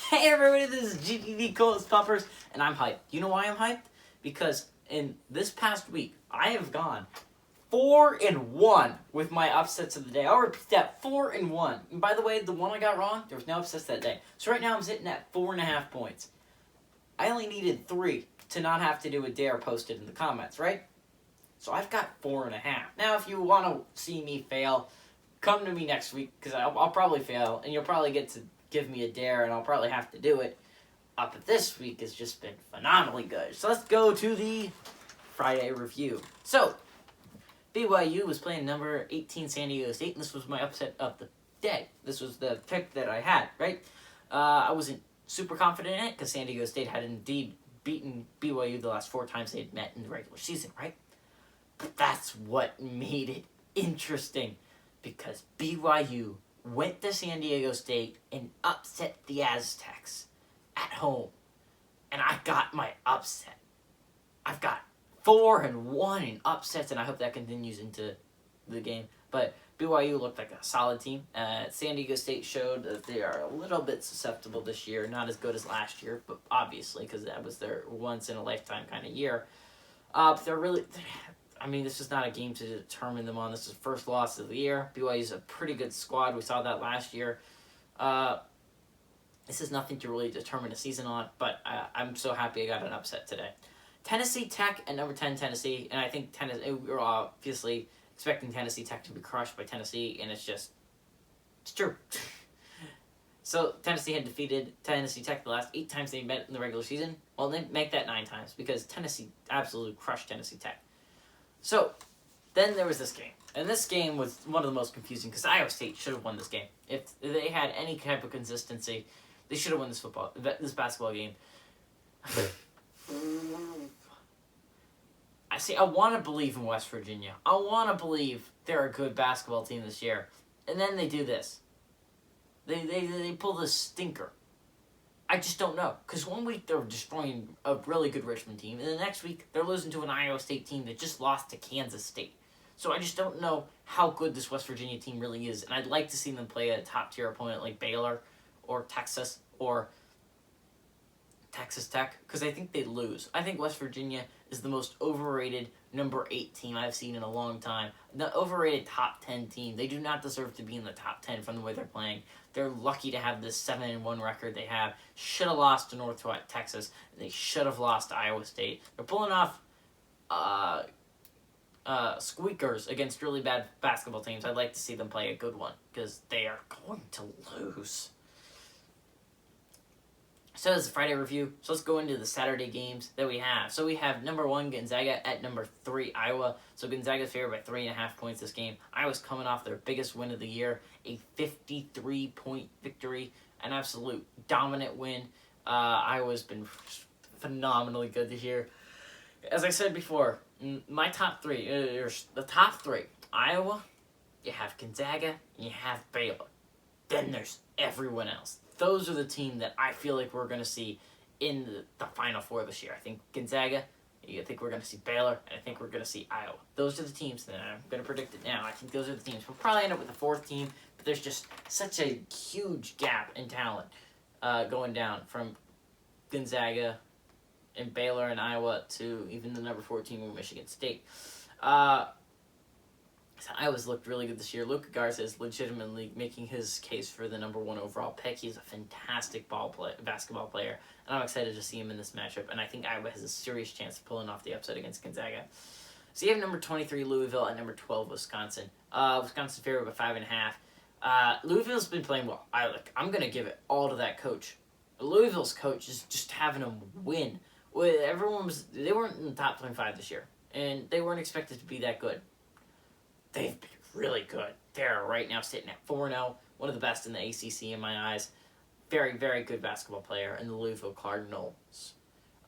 Hey everybody, this is GTD Colas Pumpers, and I'm hyped. You know why I'm hyped? Because in this past week, I have gone 4-1 with my upsets of the day. I'll repeat that, 4-1. And by the way, the one I got wrong, there was no upsets that day. So right now I'm sitting at 4.5 points. I only needed 3 to not have to do a dare posted in the comments, right? So I've got 4.5. Now, if you want to see me fail, come to me next week, because I'll probably fail, and you'll probably get to give me a dare, and I'll probably have to do it. But this week has just been phenomenally good. So let's go to the Friday review. So, BYU was playing number 18 San Diego State, and this was my upset of the day. This was the pick that I had, right? I wasn't super confident in it, because San Diego State had indeed beaten BYU the last 4 times they had met in the regular season, right? But that's what made it interesting, because BYU went to San Diego State and upset the Aztecs at home. And I got my upset. I've got 4-1 in upsets, and I hope that continues into the game. But BYU looked like a solid team. San Diego State showed that they are a little bit susceptible this year. Not as good as last year, but obviously, because that was their once-in-a-lifetime kind of year. But they're really... I mean, this is not a game to determine them on. This is first loss of the year. BYU is a pretty good squad. We saw that last year. This is nothing to really determine a season on, but I'm so happy I got an upset today. Tennessee Tech at number 10 Tennessee, and I think we were obviously expecting Tennessee Tech to be crushed by Tennessee, and it's true. So Tennessee had defeated Tennessee Tech the last 8 times they met in the regular season. Well, they make that 9 times, because Tennessee absolutely crushed Tennessee Tech. So, then there was this game. And this game was one of the most confusing, because Iowa State should have won this game. If they had any type of consistency, they should have won this basketball game. I want to believe in West Virginia. I want to believe they're a good basketball team this year. And then they do this. They pull this stinker. I just don't know. Because one week they're destroying a really good Richmond team, and the next week they're losing to an Iowa State team that just lost to Kansas State. So I just don't know how good this West Virginia team really is, and I'd like to see them play a top-tier opponent like Baylor or Texas or Texas Tech, because I think they'd lose. I think West Virginia is the most overrated number 8 team I've seen in a long time. The overrated top 10 team. They do not deserve to be in the top 10 from the way they're playing. They're lucky to have this 7-1 record they have. Should have lost to North Texas. And they should have lost to Iowa State. They're pulling off squeakers against really bad basketball teams. I'd like to see them play a good one, because they are going to lose. So that's the Friday review. So let's go into the Saturday games that we have. So we have number 1 Gonzaga at number 3 Iowa. So Gonzaga's favored by 3.5 points this game. Iowa's coming off their biggest win of the year, a 53-point victory, an absolute dominant win. Iowa's been phenomenally good this year. As I said before, my top 3, the top 3, Iowa, you have Gonzaga, and you have Baylor. Then there's everyone else. Those are the team that I feel like we're going to see in the Final Four this year. I think Gonzaga, I think we're going to see Baylor, and I think we're going to see Iowa. Those are the teams that I'm going to predict it now. I think those are the teams. We'll probably end up with a 4th team, but there's just such a huge gap in talent going down from Gonzaga and Baylor and Iowa to even the number 4 team in Michigan State. Iowa's looked really good this year. Luka Garza is legitimately making his case for the number 1 overall pick. He's a fantastic basketball player, and I'm excited to see him in this matchup, and I think Iowa has a serious chance of pulling off the upset against Gonzaga. So you have number 23 Louisville at number 12 Wisconsin. Wisconsin favored by 5.5. Louisville's been playing well. I'm going to give it all to that coach. Louisville's coach is just having them win. They weren't in the top 25 this year, and they weren't expected to be that good. They've been really good. They're right now sitting at 4-0, one of the best in the ACC in my eyes. Very, very good basketball player, and the Louisville Cardinals.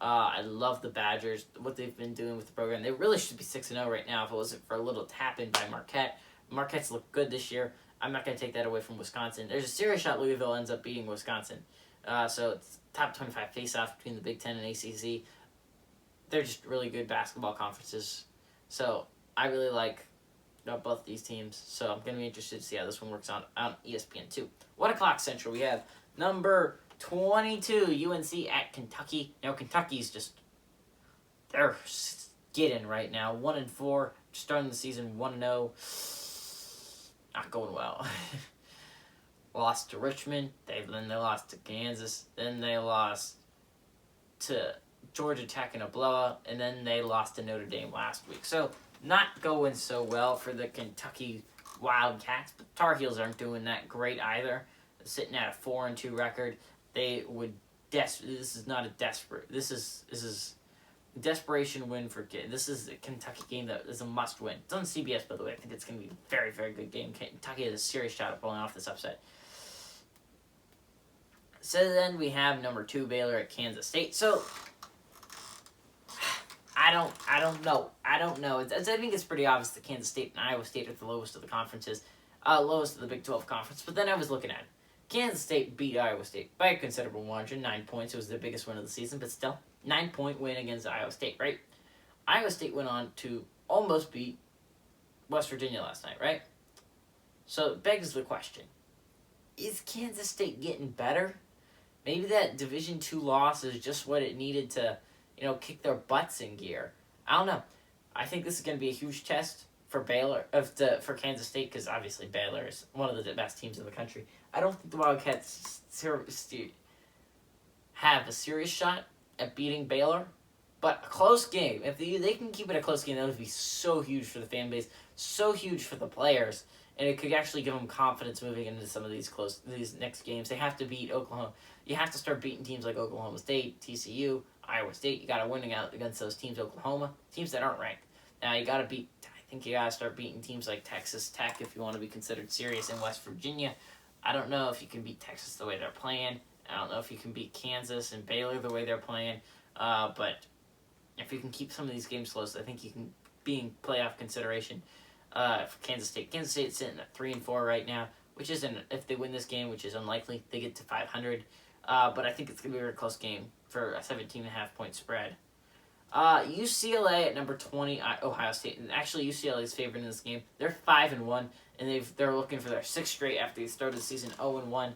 I love the Badgers, what they've been doing with the program. They really should be 6-0 right now if it wasn't for a little tap-in by Marquette. Marquette's looked good this year. I'm not going to take that away from Wisconsin. There's a serious shot Louisville ends up beating Wisconsin. So it's top 25 face-off between the Big Ten and ACC. They're just really good basketball conferences. So I really like both these teams, so I'm going to be interested to see how this one works on ESPN2. 1 o'clock Central, we have number 22, UNC at Kentucky. Now, Kentucky's just, they're skidding right now. 1-4, starting the season 1-0. Not going well. Lost to Richmond, then they lost to Kansas, then they lost to Georgia Tech in a blowout, and then they lost to Notre Dame last week. So, not going so well for the Kentucky Wildcats, but Tar Heels aren't doing that great either. Sitting at a 4-2 record. They would this is not a desperate. This is a desperation win for kids. This is a Kentucky game that is a must win. It's on CBS, by the way. I think it's going to be a very, very good game. Kentucky has a serious shot at pulling off this upset. So then we have number 2 Baylor at Kansas State. So I don't know. I think it's pretty obvious that Kansas State and Iowa State are the lowest of the conferences, lowest of the Big 12 conference. But then I was looking at it. Kansas State beat Iowa State by a considerable margin, 9 points. It was their biggest win of the season, but still, 9-point win against Iowa State, right? Iowa State went on to almost beat West Virginia last night, right? So it begs the question, is Kansas State getting better? Maybe that Division II loss is just what it needed to, kick their butts in gear. I don't know. I think this is going to be a huge test for for Kansas State, because obviously Baylor is one of the best teams in the country. I don't think the Wildcats have a serious shot at beating Baylor, but a close game. If they can keep it a close game, that would be so huge for the fan base, so huge for the players, and it could actually give them confidence moving into some of these next games. They have to beat Oklahoma. You have to start beating teams like Oklahoma State, TCU, Iowa State. You got to win against those teams. Oklahoma, teams that aren't ranked. Now you got to beat. I think you got to start beating teams like Texas Tech if you want to be considered serious, in West Virginia. I don't know if you can beat Texas the way they're playing. I don't know if you can beat Kansas and Baylor the way they're playing. But if you can keep some of these games close, I think you can be in playoff consideration for Kansas State. Kansas State's sitting at 3-4 right now, which isn't, if they win this game, which is unlikely, they get to 500. But I think it's going to be a very close game for a 17.5-point spread. UCLA at number 20, Ohio State. And actually, UCLA is favored in this game. They're 5-1, and they're looking for their 6th straight after they started the season 0-1.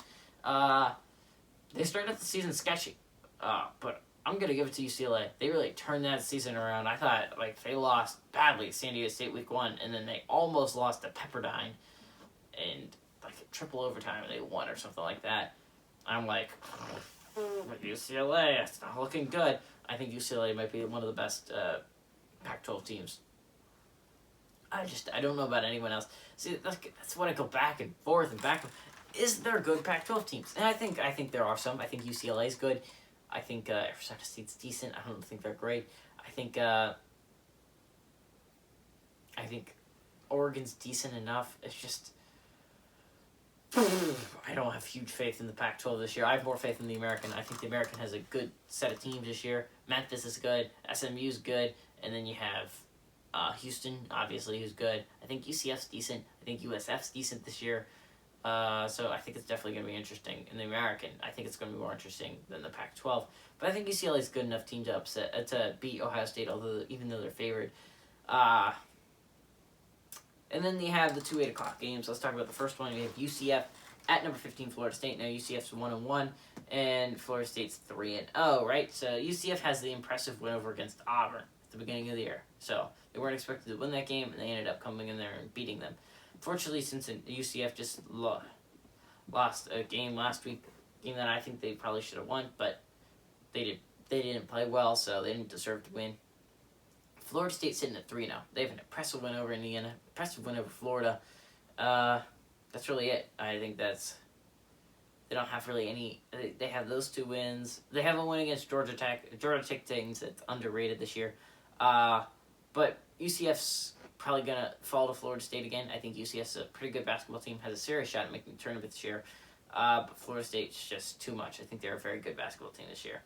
They started the season sketchy, but I'm gonna give it to UCLA. They really turned that season around. I thought they lost badly at San Diego State week 1, and then they almost lost to Pepperdine, and triple overtime, and they won or something like that. I'm like, but UCLA, it's not looking good. I think UCLA might be one of the best Pac-12 teams. I don't know about anyone else. See, that's when I go back and forth. Is there good Pac-12 teams? And I think there are some. I think UCLA is good. I think Arizona State's decent. I don't think they're great. I think Oregon's decent enough. It's just I don't have huge faith in the Pac-12 this year. I have more faith in the American. I think the American has a good set of teams this year. Memphis is good. SMU's good. And then you have Houston, obviously, who's good. I think UCF's decent. I think USF's decent this year. So I think it's definitely going to be interesting in the American. I think it's going to be more interesting than the Pac-12. But I think UCLA is a good enough team to beat Ohio State, even though they're favored. And then you have the 2 8:00 games. Let's talk about the first one. You have UCF at number 15, Florida State. Now UCF's 1-1, and Florida State's 3-0. Right? So UCF has the impressive win over against Auburn at the beginning of the year. So they weren't expected to win that game, and they ended up coming in there and beating them. Fortunately, since UCF just lost a game last week, a game that I think they probably should have won, but they didn't play well, so they didn't deserve to win. Florida State's sitting at 3-0. They have an impressive win over Indiana, impressive win over Florida. That's really it. I think they don't have really any. They have those 2 wins. They have a win against Georgia Tech. Georgia Tech thinks it's underrated this year. But UCF's probably going to fall to Florida State again. I think UCF's a pretty good basketball team, has a serious shot at making the tournament this year. But Florida State's just too much. I think they're a very good basketball team this year.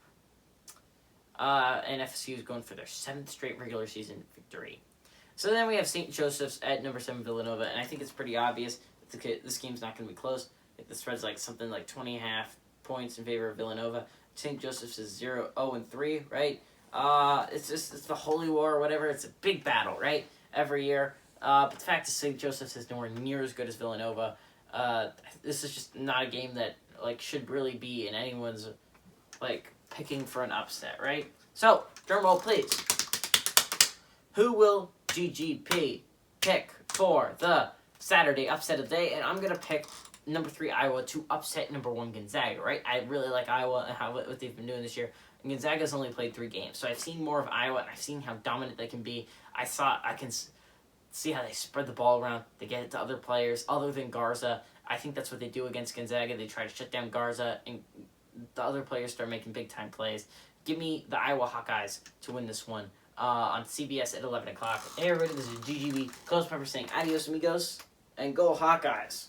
And FSU is going for their 7th straight regular season victory. So then we have St. Joseph's at number 7, Villanova, and I think it's pretty obvious that this game's not going to be close. The spread's something like 20.5 points in favor of Villanova. St. Joseph's is 0-3, right? It's the Holy War or whatever. It's a big battle, right? Every year. But the fact is St. Joseph's is nowhere near as good as Villanova. This is just not a game that should really be in anyone's picking for an upset, right? So, drum roll, please. Who will GGP pick for the Saturday upset of the day? And I'm gonna pick number 3 Iowa to upset number 1 Gonzaga, right? I really like Iowa and what they've been doing this year. And Gonzaga's only played 3 games, so I've seen more of Iowa and I've seen how dominant they can be. I can see how they spread the ball around. They get it to other players other than Garza. I think that's what they do against Gonzaga. They try to shut down Garza, and the other players start making big-time plays. Give me the Iowa Hawkeyes to win this one on CBS at 11 o'clock. Hey, everybody, this is GGB Coach Pepper saying adios, amigos, and go Hawkeyes.